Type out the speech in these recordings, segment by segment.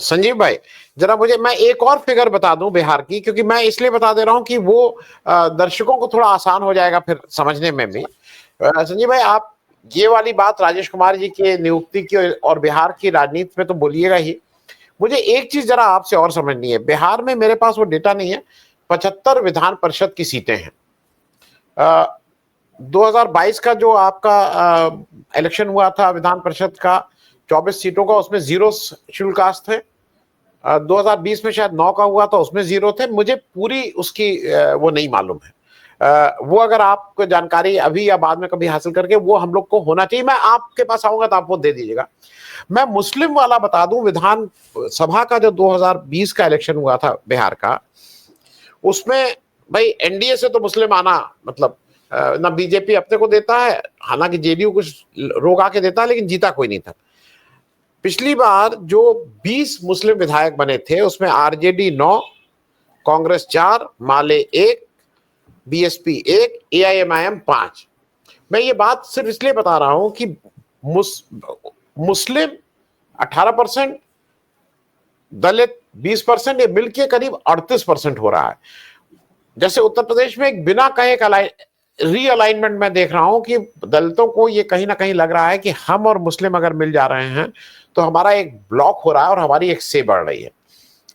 संजीव भाई, जरा मुझे, मैं एक और फिगर बता दूं बिहार की, क्योंकि मैं इसलिए बता दे रहा हूं कि वो दर्शकों को थोड़ा आसान हो जाएगा फिर समझने में भी। संजीव भाई, आप ये वाली बात राजेश कुमार जी की नियुक्ति की और बिहार की राजनीति में तो बोलिएगा ही, मुझे एक चीज जरा आपसे और समझनी है। बिहार में मेरे पास वो डेटा नहीं है, 75 विधान परिषद की सीटें हैं। 2022 का जो आपका इलेक्शन हुआ था विधान परिषद का, 24 सीटों का, उसमें 0 शेड्यूल कास्ट थे। 2020 में शायद 9 का हुआ था, उसमें 0 थे। मुझे पूरी उसकी वो नहीं मालूम है। वो अगर आपको जानकारी अभी या बाद में कभी हासिल करके, वो हम लोग को होना चाहिए। मैं आपके पास आऊंगा तो आप वो दे दीजिएगा। मैं मुस्लिम वाला बता दूं, विधान सभा का जो 2020 का इलेक्शन हुआ था बिहार का, उसमें भाई एनडीए से तो मुस्लिम आना मतलब ना बीजेपी अपने को देता है, हालांकि जेडीयू कुछ रोक आके देता है, लेकिन जीता कोई नहीं था। पिछली बार जो 20 मुस्लिम विधायक बने थे, उसमें आरजेडी 9, कांग्रेस 4, माले 1, बीएसपी 1, एआईएमआईएम 5। मैं ये बात सिर्फ इसलिए बता रहा हूं कि मुस्लिम 18%, दलित 20%, ये मिलके करीब 38% हो रहा है। जैसे उत्तर प्रदेश में एक बिना कहे का रीअलाइनमेंट मैं देख रहा हूं कि दलितों को ये कहीं ना कहीं लग रहा है कि हम और मुस्लिम अगर मिल जा रहे हैं तो हमारा एक ब्लॉक हो रहा है और हमारी एक से बढ़ रही है।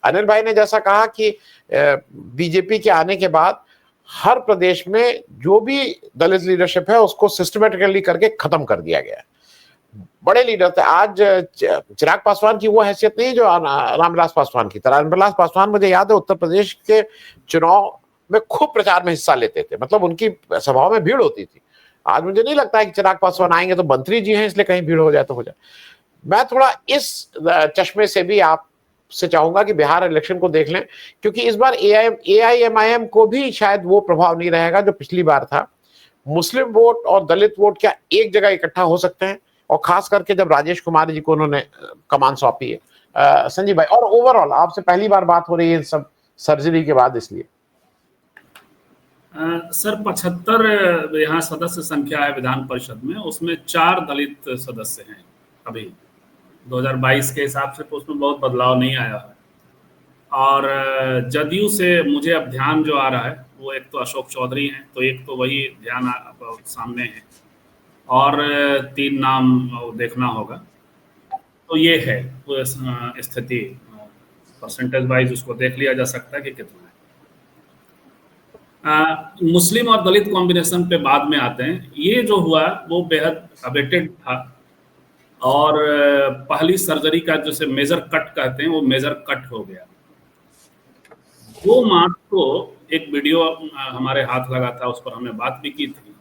अनिल भाई ने जैसा कहा कि बीजेपी के आने के बाद हर प्रदेश में जो भी दलित लीडरशिप है उसको सिस्टमेटिकली करके खत्म कर दिया गया है। बड़े लीडर थे। आज चिराग पासवान की वो हैसियत नहीं जो रामविलास पासवान की तरह। रामविलास पासवान, मुझे याद है, उत्तर प्रदेश के चुनाव में खूब प्रचार में हिस्सा लेते थे, मतलब उनकी सभाओं में भीड़ होती थी। आज मुझे नहीं लगता है कि चिराग पासवान आएंगे तो मंत्री जी हैं इसलिए कहीं भीड़ हो जाए तो हो जाए। मैं थोड़ा इस चश्मे से भी आपसे चाहूंगा कि बिहार इलेक्शन को देख लें, क्योंकि इस बार एआईएमआईएम को भी शायद वो प्रभाव नहीं रहेगा जो पिछली बार था। मुस्लिम वोट और दलित वोट क्या एक जगह इकट्ठा हो सकते हैं, और खास करके जब राजेश कुमार जी को उन्होंने कमान सौंपी है। संजीव भाई, और ओवरऑल आपसे पहली बार बात हो रही है सब सर्जरी के बाद, इसलिए सर 75 यहाँ सदस्य संख्या है विधान परिषद में, उसमें 4 दलित सदस्य हैं अभी 2022 के हिसाब से, तो उसमें बहुत बदलाव नहीं आया है। और जदयू से मुझे अब ध्यान जो आ रहा है वो एक तो अशोक चौधरी हैं, तो एक तो वही ध्यान सामने है, और 3 नाम देखना होगा। तो ये है स्थिति, परसेंटेज वाइज उसको देख लिया जा सकता है कि कितना है। मुस्लिम और दलित कॉम्बिनेशन पे बाद में आते हैं। ये जो हुआ वो बेहद अवेटेड था, और पहली सर्जरी का जैसे मेजर कट कहते हैं वो मेजर कट हो गया। 2 मार्च को एक वीडियो हमारे हाथ लगा था, उस पर हमने बात भी की थी,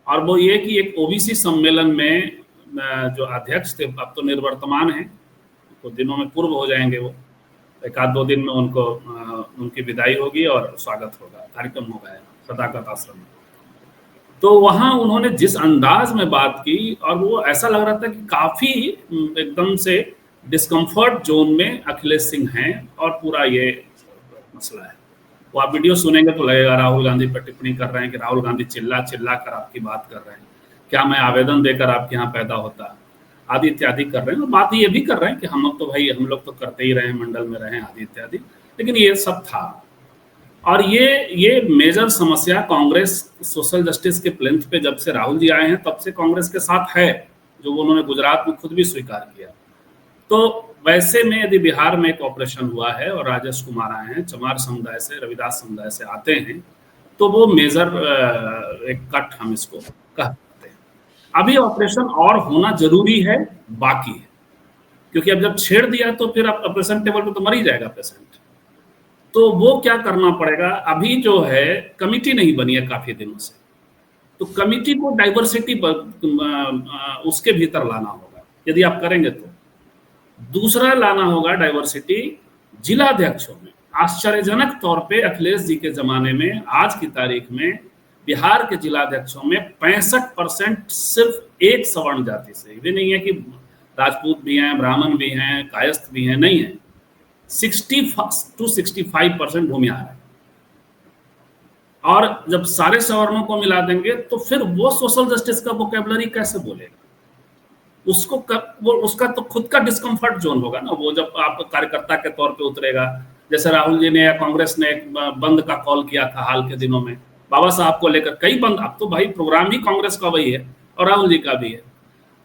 और वो ये कि एक ओबीसी सम्मेलन में जो अध्यक्ष थे, अब तो निर्वर्तमान हैं, तो दिनों में पूर्व हो जाएंगे वो, 1-2 दिन में उनको उनकी विदाई होगी और स्वागत होगा, कार्यक्रम होगा सदाकत आश्रम में। तो वहाँ उन्होंने जिस अंदाज में बात की, और वो ऐसा लग रहा था कि काफ़ी एकदम से डिस्कम्फर्ट जोन में अखिलेश सिंह हैं और पूरा ये मसला है। वो आप वीडियो सुनेंगे तो लगेगा राहुल गांधी पर टिप्पणी कर रहे हैं कि राहुल गांधी चिल्ला चिल्ला कर आपकी बात कर रहे हैं, क्या मैं आवेदन देकर आपके यहाँ पैदा होता, आदि इत्यादि कर रहे हैं। और बात ये भी कर रहे हैं कि हम लोग तो भाई हम लोग तो करते ही रहे, मंडल में रहे, आदि इत्यादि। लेकिन ये सब था, और ये मेजर समस्या कांग्रेस सोशल जस्टिस के प्लेंथ पे जब से राहुल जी आए हैं तब से कांग्रेस के साथ है, जो उन्होंने गुजरात में खुद भी स्वीकार किया। तो वैसे में यदि बिहार में एक ऑपरेशन हुआ है और राजेश कुमार आए हैं, चमार समुदाय से, रविदास समुदाय से आते हैं, तो वो मेजर एक कट हम इसको कह सकते हैं। अभी ऑपरेशन और होना जरूरी है, बाकी है, क्योंकि अब जब छेड़ दिया तो फिर आप ऑपरेशन टेबल पे तो मर ही जाएगा पेशेंट। तो वो क्या करना पड़ेगा, अभी जो है कमिटी नहीं बनी है काफी दिनों से, तो कमिटी को डाइवर्सिटी उसके भीतर लाना होगा यदि आप करेंगे तो। दूसरा लाना होगा डाइवर्सिटी जिलाध्यक्षों में। आश्चर्यजनक तौर पे अखिलेश जी के जमाने में आज की तारीख में बिहार के जिलाध्यक्षों में 65% सिर्फ एक सवर्ण जाति से, ये नहीं है कि राजपूत भी हैं, ब्राह्मण भी हैं, कायस्थ भी हैं, नहीं है, 60 to 65% भूमिहार है। और जब सारे सवर्णों को मिला देंगे तो फिर वो सोशल जस्टिस का वोकैबुलरी कैसे बोलेगा? वो उसका तो खुद का डिस्कम्फर्ट जोन होगा ना, वो जब आप कार्यकर्ता के तौर पे उतरेगा। जैसे राहुल जी ने या कांग्रेस ने एक बंद का कॉल किया था हाल के दिनों में बाबा साहब को लेकर, कई बंद, अब तो भाई प्रोग्राम ही कांग्रेस का वही है और राहुल जी का भी है।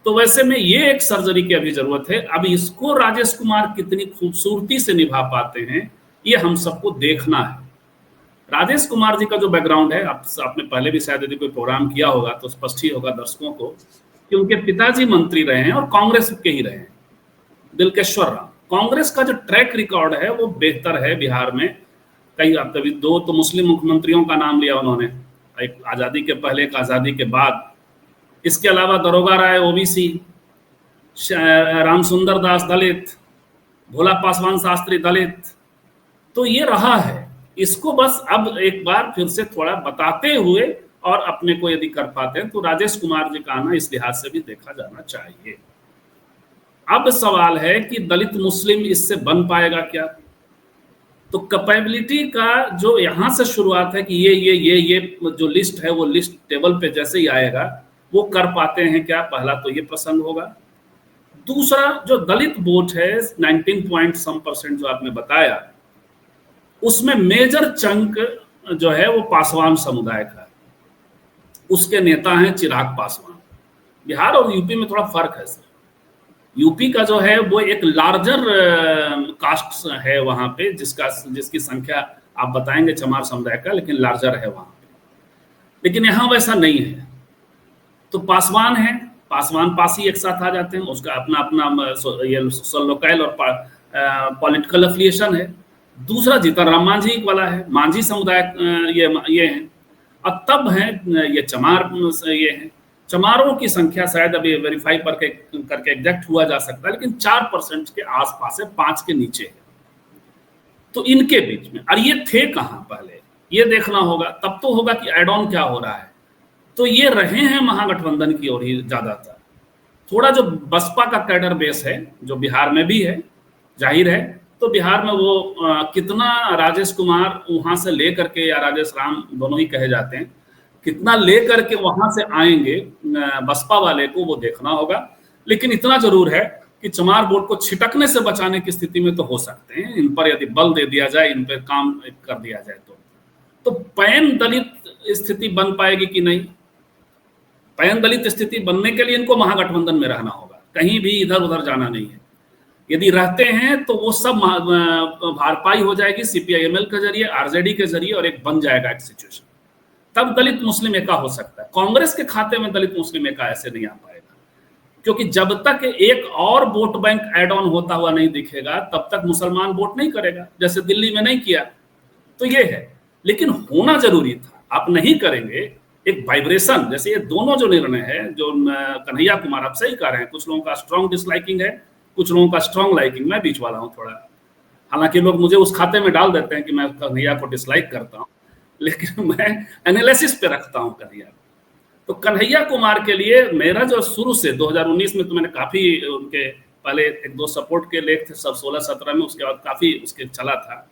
तो वैसे में ये एक सर्जरी की अभी जरूरत है। अब इसको राजेश कुमार कितनी खूबसूरती से निभा पाते हैं ये हम सबको देखना है। राजेश कुमार जी का जो बैकग्राउंड है, आपने पहले भी शायद यदि कोई प्रोग्राम किया होगा तो स्पष्ट ही होगा दर्शकों को कि उनके पिताजी मंत्री रहे हैं और कांग्रेस के ही रहे हैं, दिलकेश्वर राम। कांग्रेस का जो ट्रैक रिकॉर्ड है वो बेहतर है बिहार में। कभी 2 तो मुस्लिम मुख्यमंत्रियों का नाम लिया उन्होंने, एक आजादी के पहले, एक आजादी के बाद। इसके अलावा दरोगा राय ओबीसी, रामसुंदर दास दलित, भोला पासवान शास्त्री दलित। तो ये रहा है, इसको बस अब एक बार फिर से थोड़ा बताते हुए और अपने को यदि कर पाते हैं तो राजेश कुमार जी का आना इस लिहाज से भी देखा जाना चाहिए। अब सवाल है कि दलित मुस्लिम इससे बन पाएगा क्या? तो कैपेबिलिटी का जो यहां से शुरुआत है कि ये जो लिस्ट है वो लिस्ट टेबल पे जैसे ही आएगा वो कर पाते हैं क्या, पहला तो ये प्रसंग होगा। दूसरा, जो दलित वोट है 19% जो आपने बताया, उसमें मेजर चंक जो है वो पासवान समुदाय का है। उसके नेता हैं चिराग पासवान। बिहार और यूपी में थोड़ा फर्क है सर। यूपी का जो है वो एक लार्जर कास्ट है वहां पे, जिसकी संख्या आप बताएंगे चमार समुदाय का, लेकिन लार्जर है वहां पे। लेकिन यहाँ वैसा नहीं है। तो पासवान है, पासवान पासी एक साथ आ जाते हैं, उसका अपना अपना ये लोकल और पॉलिटिकल एफिलिएशन है। दूसरा जीतन राम मांझी वाला है, मांझी समुदाय ये है। और तब है ये चमार, ये है। चमारों की संख्या शायद अभी वेरीफाई करके एग्जैक्ट हुआ जा सकता है, लेकिन 4% के आसपास है, 5 के नीचे है। तो इनके बीच में, और ये थे कहां पहले, ये देखना होगा। तब तो होगा कि एड ऑन क्या हो रहा है। तो ये रहे हैं महागठबंधन की ओर ही ज्यादातर। थोड़ा जो बसपा का कैडर बेस है जो बिहार में भी है, जाहिर है, तो बिहार में वो कितना राजेश कुमार वहां से लेकर के, या राजेश राम दोनों ही कहे जाते हैं, कितना लेकर के वहां से आएंगे बसपा वाले को, वो देखना होगा। लेकिन इतना जरूर है कि चमार वोट को छिटकने से बचाने की स्थिति में तो हो सकते हैं। इन पर यदि बल दे दिया जाए, इन पर काम कर दिया जाए तो पैन दलित स्थिति बन पाएगी कि नहीं? पैन दलित स्थिति बनने के लिए इनको महागठबंधन में रहना होगा, कहीं भी इधर उधर जाना नहीं है। यदि रहते हैं तो वो सब भारपाई हो जाएगी सीपीआईएमएल के जरिए, आरजेडी के जरिए, और एक बन जाएगा एक सिचुएशन। तब दलित मुस्लिम एका हो सकता है। कांग्रेस के खाते में दलित मुस्लिम एका ऐसे नहीं आ पाएगा, क्योंकि जब तक एक और वोट बैंक एड ऑन होता हुआ नहीं दिखेगा तब तक मुसलमान वोट नहीं करेगा, जैसे दिल्ली में नहीं किया। तो ये है, लेकिन होना जरूरी था। आप नहीं करेंगे, एक वाइब्रेशन, जैसे ये दोनों जो निर्णय है, जो कन्हैया कुमार आप सही कह रहे हैं, कुछ लोगों का स्ट्रॉन्ग डिसलाइकिंग है, कुछ लोगों का स्ट्रॉन्ग लाइकिंग। मैं बीच वाला हूं थोड़ा, हालांकि लोग मुझे उस खाते में डाल देते हैं कि मैं कन्हैया को डिसलाइक करता हूं, लेकिन मैं एनालिसिस पे रखता हूं कन्हैया। तो कन्हैया कुमार के लिए मेरा जो शुरू से 2019 में तो मैंने काफी उनके पहले 1-2 सपोर्ट के लेख थे, सब 16-17 में, उसके बाद काफी उसके चला था।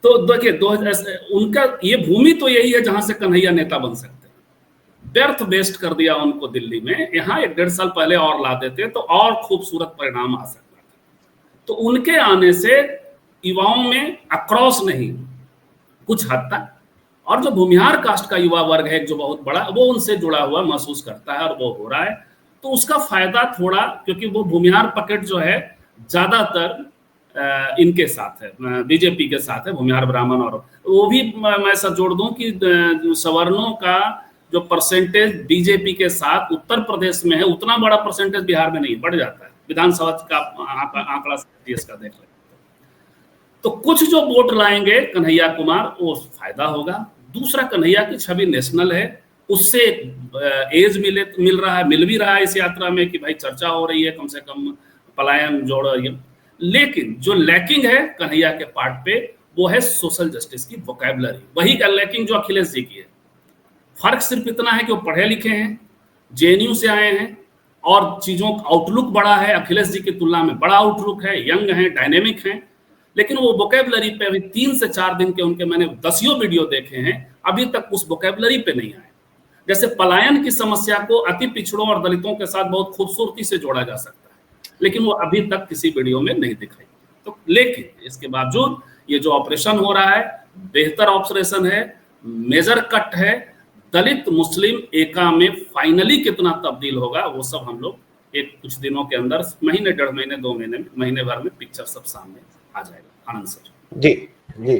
तो देखिए उनका ये भूमि तो यही है जहां से कन्हैया नेता बन सकते हैं। व्यर्थ बेस्ट कर दिया उनको दिल्ली में, यहाँ 1-1.5 साल पहले और ला देते तो और खूबसूरत परिणाम आ सकता था। तो उनके आने से युवाओं में अक्रॉस नहीं, कुछ हद तक, और जो भूमिहार कास्ट का युवा वर्ग है जो बहुत बड़ा, वो उनसे जुड़ा हुआ महसूस करता है और वो हो रहा है। तो उसका फायदा थोड़ा, क्योंकि वो भूमिहार पकेट जो है ज्यादातर इनके साथ है, बीजेपी के साथ है, भूमिहार ब्राह्मण। और वो भी मैं सब जोड़ दूं कि सवर्णों का जो परसेंटेज बीजेपी के साथ उत्तर प्रदेश में है, उतना बड़ा परसेंटेज बिहार में नहीं, बढ़ जाता है। विधानसभा का आंकड़ा का देख लें तो कुछ जो वोट लाएंगे कन्हैया कुमार, वो फायदा होगा। दूसरा, कन्हैया की छवि नेशनल है, उससे एज मिल रहा है, मिल भी रहा है इस यात्रा में कि भाई चर्चा हो रही है, कम से कम पलायन जोड़ रही है। लेकिन जो लैकिंग है कन्हैया के पार्ट पे, वो है सोशल जस्टिस की वोकैबुलरी। वही का लैकिंग जो अखिलेश जी की है। फर्क सिर्फ इतना है कि वो पढ़े लिखे हैं, जेएनयू से आए हैं, और चीजों का आउटलुक बड़ा है, अखिलेश जी की तुलना में बड़ा आउटलुक है, यंग है, डायनेमिक है। लेकिन वो वोकैबुलरी पे अभी 3 से 4 दिन के उनके मैंने 10 वीडियो देखे हैं, अभी तक उस वोकैबुलरी पे नहीं आए। जैसे पलायन की समस्या को अति पिछड़ों और दलितों के साथ बहुत खूबसूरती से जोड़ा जा सकता है, लेकिन वो अभी तक किसी वीडियो में नहीं दिखाई। तो लेकिन इसके बावजूद ये जो ऑपरेशन हो रहा है बेहतर ऑपरेशन है, मेजर कट है। दलित मुस्लिम एका में फाइनली कितना तब्दील होगा वो सब हम लोग एक कुछ दिनों के अंदर, महीने, 1.5 महीने, 2 महीने में, महीने भर में पिक्चर सब सामने आ जाएगा। आनंद सर। जी जी।